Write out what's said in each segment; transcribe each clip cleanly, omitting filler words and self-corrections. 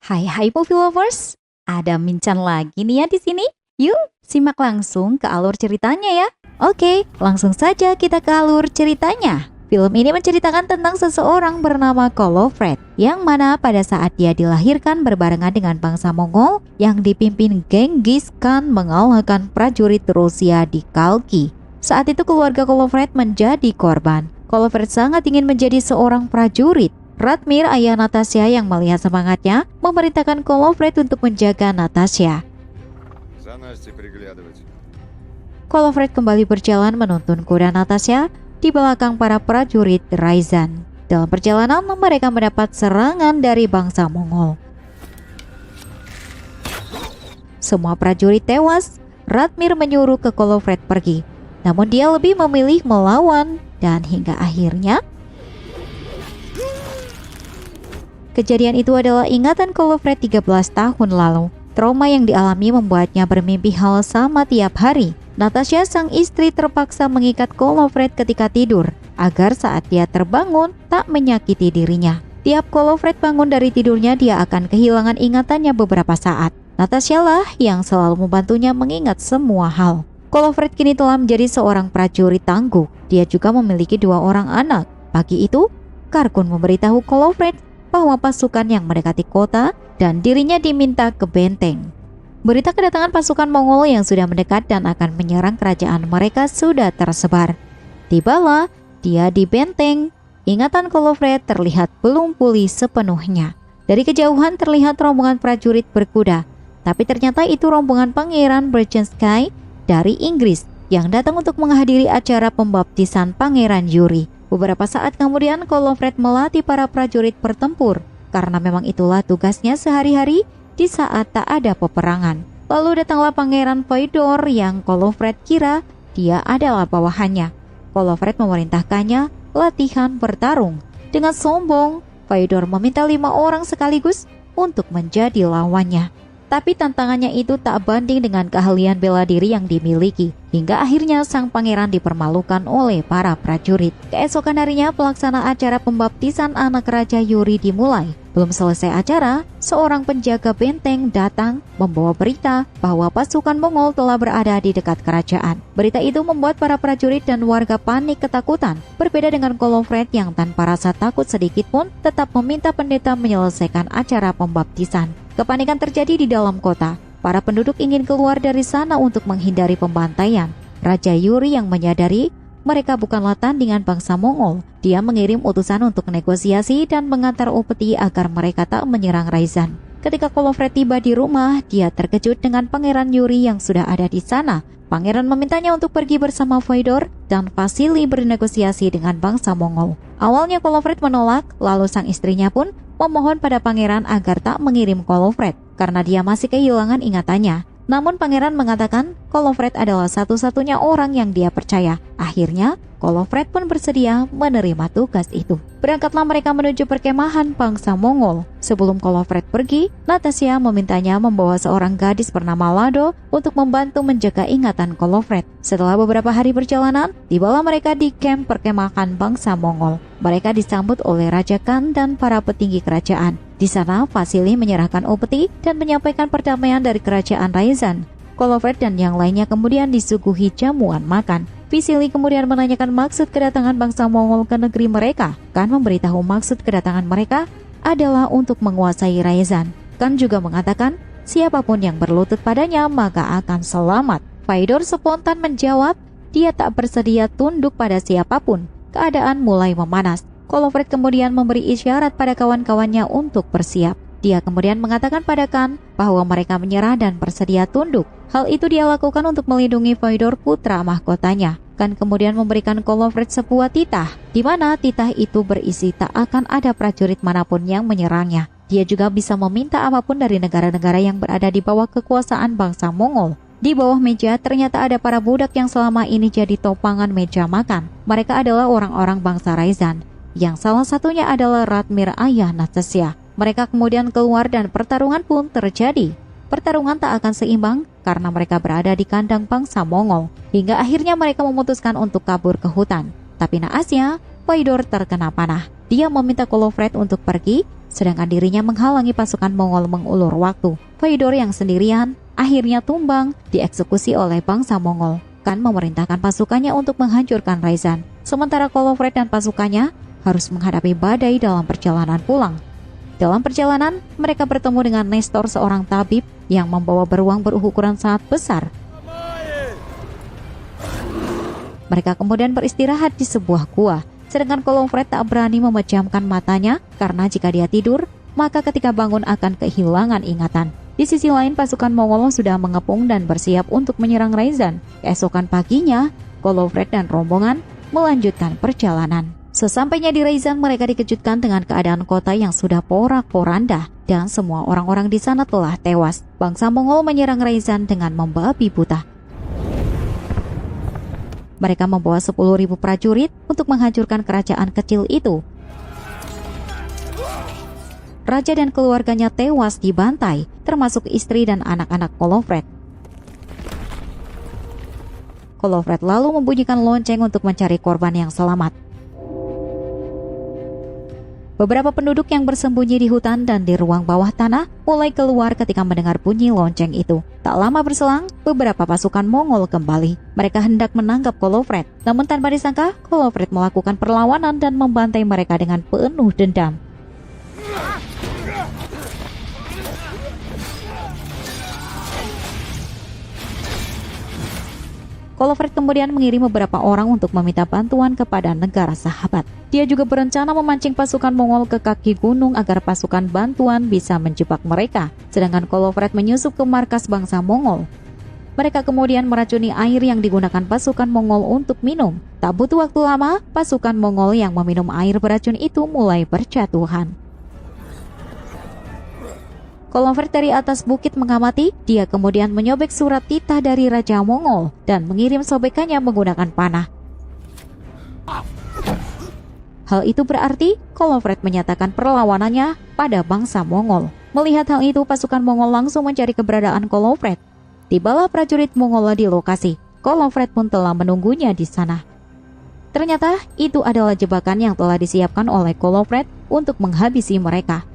Hai movie lovers, ada Mincan lagi nih ya di sini. Yuk, simak langsung ke alur ceritanya ya. Oke, langsung saja kita ke alur ceritanya. Film ini menceritakan tentang seseorang bernama Kolofred, yang mana pada saat dia dilahirkan berbarengan dengan bangsa Mongol yang dipimpin Genghis Khan mengalahkan prajurit Rusia di Kalki. Saat itu keluarga Kolofred menjadi korban. Kolofred sangat ingin menjadi seorang prajurit. Radmir, ayah Natasha yang melihat semangatnya, memerintahkan Kolofred untuk menjaga Natasha. За Настей приглядывать. Kolofred kembali berjalan menuntun kuda Natasha di belakang para prajurit Ryzan. Dalam perjalanan, mereka mendapat serangan dari bangsa Mongol. Semua prajurit tewas. Radmir menyuruh ke Kolofred pergi, namun dia lebih memilih melawan, dan hingga akhirnya kejadian itu adalah ingatan Kolofred 13 tahun lalu. Trauma yang dialami membuatnya bermimpi hal sama tiap hari. Natasha, sang istri, terpaksa mengikat Kolofred ketika tidur agar saat dia terbangun tak menyakiti dirinya. Tiap Kolofred bangun dari tidurnya, dia akan kehilangan ingatannya beberapa saat. Natasha lah yang selalu membantunya mengingat semua hal. Kolofred kini telah menjadi seorang prajurit tangguh. Dia juga memiliki 2 orang anak. Pagi itu, Karkun memberitahu Kolofred bahwa pasukan yang mendekati kota dan dirinya diminta ke benteng. Berita kedatangan pasukan Mongol yang sudah mendekat dan akan menyerang kerajaan mereka sudah tersebar. Tibalah dia di benteng. Ingatan Kolofred terlihat belum pulih sepenuhnya. Dari kejauhan terlihat rombongan prajurit berkuda, tapi ternyata itu rombongan Pangeran Brzezinski dari Inggris yang datang untuk menghadiri acara pembaptisan Pangeran Yuri. Beberapa saat kemudian Kolofred melatih para prajurit bertempur, karena memang itulah tugasnya sehari-hari di saat tak ada peperangan. Lalu datanglah Pangeran Fyodor yang Kolofred kira dia adalah bawahannya. Kolofred memerintahkannya latihan bertarung. Dengan sombong, Fyodor meminta 5 orang sekaligus untuk menjadi lawannya. Tapi tantangannya itu tak banding dengan keahlian bela diri yang dimiliki. Hingga akhirnya sang pangeran dipermalukan oleh para prajurit. Keesokan harinya pelaksanaan acara pembaptisan anak Raja Yuri dimulai. Belum selesai acara, seorang penjaga benteng datang membawa berita bahwa pasukan Mongol telah berada di dekat kerajaan. Berita itu membuat para prajurit dan warga panik ketakutan. Berbeda dengan Kolofred yang tanpa rasa takut sedikit pun tetap meminta pendeta menyelesaikan acara pembaptisan. Kepanikan terjadi di dalam kota. Para penduduk ingin keluar dari sana untuk menghindari pembantaian. Raja Yuri yang menyadari mereka bukanlah tandingan bangsa Mongol. Dia mengirim utusan untuk negosiasi dan mengantar upeti agar mereka tak menyerang Ryzan. Ketika Kolofred tiba di rumah, dia terkejut dengan Pangeran Yuri yang sudah ada di sana. Pangeran memintanya untuk pergi bersama Fyodor dan Vasily bernegosiasi dengan bangsa Mongol. Awalnya Kolofred menolak, lalu sang istrinya pun memohon pada pangeran agar tak mengirim Kolofred karena dia masih kehilangan ingatannya. Namun pangeran mengatakan Kolofred adalah satu-satunya orang yang dia percaya. Akhirnya Kolofred pun bersedia menerima tugas itu. Berangkatlah mereka menuju perkemahan bangsa Mongol. Sebelum Kolofred pergi, Natasha memintanya membawa seorang gadis bernama Lado untuk membantu menjaga ingatan Kolofred. Setelah beberapa hari perjalanan, tibalah mereka di kamp perkemahan bangsa Mongol. Mereka disambut oleh Raja Khan dan para petinggi kerajaan. Di sana, Vasily menyerahkan upeti dan menyampaikan perdamaian dari kerajaan Ryzan. Kolofred dan yang lainnya kemudian disuguhi jamuan makan. Vasily kemudian menanyakan maksud kedatangan bangsa Mongol ke negeri mereka. Khan memberitahu maksud kedatangan mereka adalah untuk menguasai Ryzan. Khan juga mengatakan siapapun yang berlutut padanya maka akan selamat. Fyodor spontan menjawab dia tak bersedia tunduk pada siapapun. Keadaan mulai memanas. Kolofred kemudian memberi isyarat pada kawan-kawannya untuk bersiap. Dia kemudian mengatakan pada Khan bahwa mereka menyerah dan bersedia tunduk. Hal itu dia lakukan untuk melindungi Fyodor, putra mahkotanya. Khan kemudian memberikan Kolofred sebuah titah, di mana titah itu berisi tak akan ada prajurit manapun yang menyerangnya. Dia juga bisa meminta apapun dari negara-negara yang berada di bawah kekuasaan bangsa Mongol. Di bawah meja ternyata ada para budak yang selama ini jadi topangan meja makan. Mereka adalah orang-orang bangsa Ryzan, yang salah satunya adalah Radmir, ayah Natasha. Mereka kemudian keluar dan pertarungan pun terjadi. Pertarungan tak akan seimbang karena mereka berada di kandang bangsa Mongol. Hingga akhirnya mereka memutuskan untuk kabur ke hutan. Tapi naasnya, Fyodor terkena panah. Dia meminta Kolofred untuk pergi, sedangkan dirinya menghalangi pasukan Mongol mengulur waktu. Fyodor yang sendirian akhirnya tumbang, dieksekusi oleh bangsa Mongol. Khan memerintahkan pasukannya untuk menghancurkan Ryazan. Sementara Kolofred dan pasukannya harus menghadapi badai dalam perjalanan pulang. Dalam perjalanan, mereka bertemu dengan Nestor, seorang tabib yang membawa beruang berukuran sangat besar. Mereka kemudian beristirahat di sebuah gua, sedangkan Kolofred tak berani memejamkan matanya karena jika dia tidur, maka ketika bangun akan kehilangan ingatan. Di sisi lain, pasukan Mongol sudah mengepung dan bersiap untuk menyerang Ryazan. Keesokan paginya, Kolofred dan rombongan melanjutkan perjalanan. Sesampainya di Ryazan, mereka dikejutkan dengan keadaan kota yang sudah porak-poranda dan semua orang-orang di sana telah tewas. Bangsa Mongol menyerang Ryazan dengan membabi buta. Mereka membawa 10.000 prajurit untuk menghancurkan kerajaan kecil itu. Raja dan keluarganya tewas dibantai, termasuk istri dan anak-anak Kolofred. Kolofred lalu membunyikan lonceng untuk mencari korban yang selamat. Beberapa penduduk yang bersembunyi di hutan dan di ruang bawah tanah mulai keluar ketika mendengar bunyi lonceng itu. Tak lama berselang, beberapa pasukan Mongol kembali. Mereka hendak menangkap Kolofred, namun tanpa disangka, Kolofred melakukan perlawanan dan membantai mereka dengan penuh dendam. Kolofred kemudian mengirim beberapa orang untuk meminta bantuan kepada negara sahabat. Dia juga berencana memancing pasukan Mongol ke kaki gunung agar pasukan bantuan bisa menjebak mereka. Sedangkan Kolofred menyusup ke markas bangsa Mongol. Mereka kemudian meracuni air yang digunakan pasukan Mongol untuk minum. Tak butuh waktu lama, pasukan Mongol yang meminum air beracun itu mulai berjatuhan. Kolofred dari atas bukit mengamati, dia kemudian menyobek surat titah dari Raja Mongol dan mengirim sobekannya menggunakan panah. Hal itu berarti Kolofred menyatakan perlawanannya pada bangsa Mongol. Melihat hal itu, pasukan Mongol langsung mencari keberadaan Kolofred. Tibalah prajurit Mongol di lokasi. Kolofred pun telah menunggunya di sana. Ternyata itu adalah jebakan yang telah disiapkan oleh Kolofred untuk menghabisi mereka.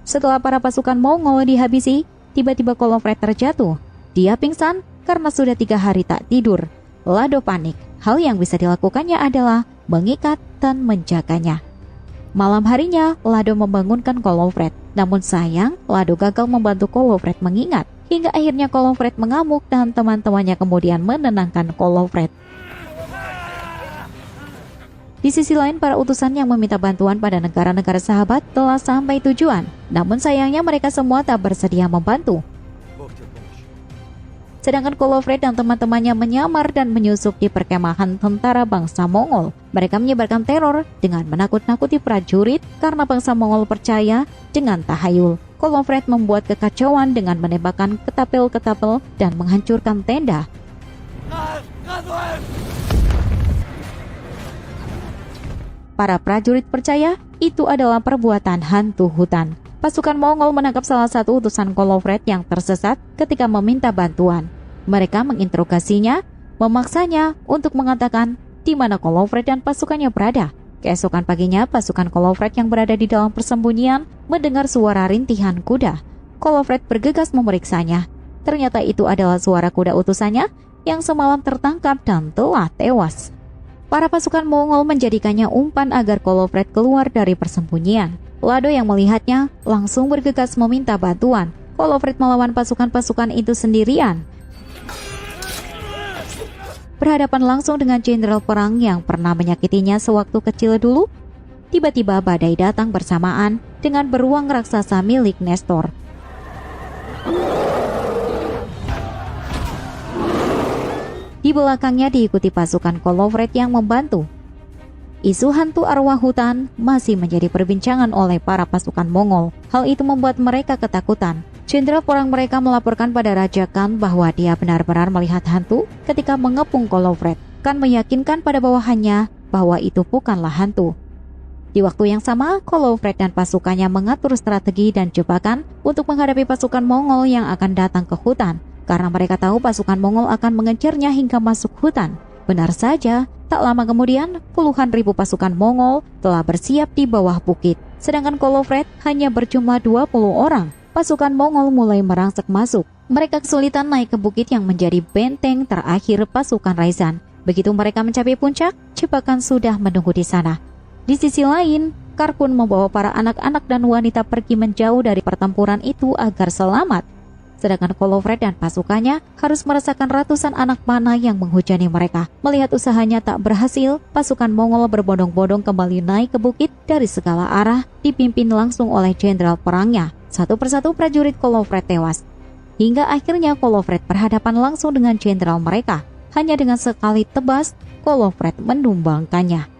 Setelah para pasukan Mongol dihabisi, tiba-tiba Kolofred terjatuh. Dia pingsan karena sudah 3 hari tak tidur. Lado panik. Hal yang bisa dilakukannya adalah mengikat dan menjaganya. Malam harinya, Lado membangunkan Kolofred. Namun sayang, Lado gagal membantu Kolofred mengingat. Hingga akhirnya Kolofred mengamuk dan teman-temannya kemudian menenangkan Kolofred. Di sisi lain, para utusan yang meminta bantuan pada negara-negara sahabat telah sampai tujuan. Namun sayangnya mereka semua tak bersedia membantu. Sedangkan Kolofred dan teman-temannya menyamar dan menyusup di perkemahan tentara bangsa Mongol. Mereka menyebarkan teror dengan menakut-nakuti prajurit karena bangsa Mongol percaya dengan tahayul. Kolofred membuat kekacauan dengan menembakkan ketapel-ketapel dan menghancurkan tenda. Para prajurit percaya itu adalah perbuatan hantu hutan. Pasukan Mongol menangkap salah satu utusan Kolofred yang tersesat ketika meminta bantuan. Mereka menginterogasinya, memaksanya untuk mengatakan di mana Kolofred dan pasukannya berada. Keesokan paginya, pasukan Kolofred yang berada di dalam persembunyian mendengar suara rintihan kuda. Kolofred bergegas memeriksanya. Ternyata itu adalah suara kuda utusannya yang semalam tertangkap dan telah tewas. Para pasukan Mongol menjadikannya umpan agar Kolofred keluar dari persembunyian. Lado yang melihatnya langsung bergegas meminta bantuan. Kolofred melawan pasukan-pasukan itu sendirian. Berhadapan langsung dengan jenderal perang yang pernah menyakitinya sewaktu kecil dulu, tiba-tiba badai datang bersamaan dengan beruang raksasa milik Nestor. Di belakangnya diikuti pasukan Kolofred yang membantu. Isu hantu arwah hutan masih menjadi perbincangan oleh para pasukan Mongol. Hal itu membuat mereka ketakutan. Jenderal perang mereka melaporkan pada Raja Khan bahwa dia benar-benar melihat hantu ketika mengepung Kolofred. Khan meyakinkan pada bawahannya bahwa itu bukanlah hantu. Di waktu yang sama, Kolofred dan pasukannya mengatur strategi dan jebakan untuk menghadapi pasukan Mongol yang akan datang ke hutan. Karena mereka tahu pasukan Mongol akan mengejarnya hingga masuk hutan. Benar saja, Tak lama kemudian, puluhan ribu pasukan Mongol telah bersiap di bawah bukit. Sedangkan Kolofred hanya berjumlah 20 orang. Pasukan Mongol mulai merangsek masuk. Mereka kesulitan naik ke bukit yang menjadi benteng terakhir pasukan Raizan. Begitu mereka mencapai puncak, jebakan sudah menunggu di sana. Di sisi lain, Karkun membawa para anak-anak dan wanita pergi menjauh dari pertempuran itu agar selamat. Sedangkan Kolofred dan pasukannya harus merasakan ratusan anak panah yang menghujani mereka. Melihat usahanya tak berhasil, pasukan Mongol berbondong-bondong kembali naik ke bukit dari segala arah, dipimpin langsung oleh jenderal perangnya. Satu persatu prajurit Kolofred tewas. Hingga akhirnya Kolofred berhadapan langsung dengan jenderal mereka. Hanya dengan sekali tebas, Kolofred menumbangkannya.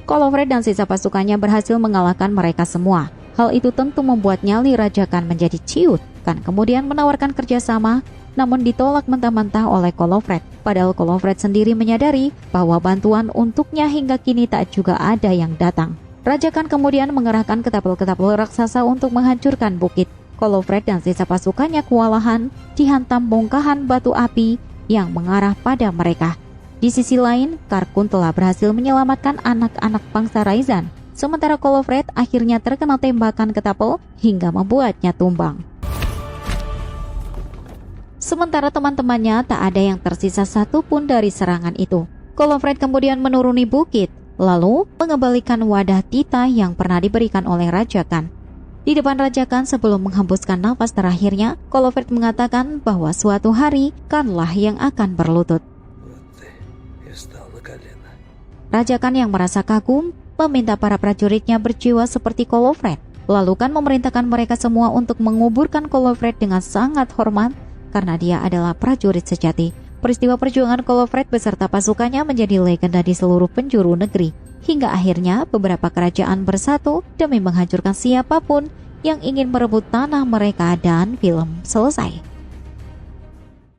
Kolofred dan sisa pasukannya berhasil mengalahkan mereka semua. Hal itu tentu membuat nyali Raja Khan menjadi ciut. Khan kemudian menawarkan kerjasama, namun ditolak mentah-mentah oleh Kolofred. Padahal Kolofred sendiri menyadari bahwa bantuan untuknya hingga kini tak juga ada yang datang. Raja Khan kemudian mengerahkan ketapel-ketapel raksasa untuk menghancurkan bukit. Kolofred dan sisa pasukannya kewalahan, dihantam bongkahan batu api yang mengarah pada mereka. Di sisi lain, Karkun telah berhasil menyelamatkan anak-anak bangsa Raizan. Sementara Kolofred akhirnya terkena tembakan ketapel hingga membuatnya tumbang. Sementara teman-temannya tak ada yang tersisa satupun dari serangan itu. Kolofred kemudian menuruni bukit, lalu mengembalikan wadah tita yang pernah diberikan oleh Raja Khan. Di depan Raja Khan sebelum menghembuskan nafas terakhirnya, Kolofred mengatakan bahwa suatu hari Khanlah yang akan berlutut. Raja Khan yang merasa kagum meminta para prajuritnya berjiwa seperti Kolofred. Lalu Khan memerintahkan mereka semua untuk menguburkan Kolofred dengan sangat hormat karena dia adalah prajurit sejati. Peristiwa perjuangan Kolofred beserta pasukannya menjadi legenda di seluruh penjuru negeri. Hingga akhirnya beberapa kerajaan bersatu demi menghancurkan siapapun yang ingin merebut tanah mereka dan film selesai.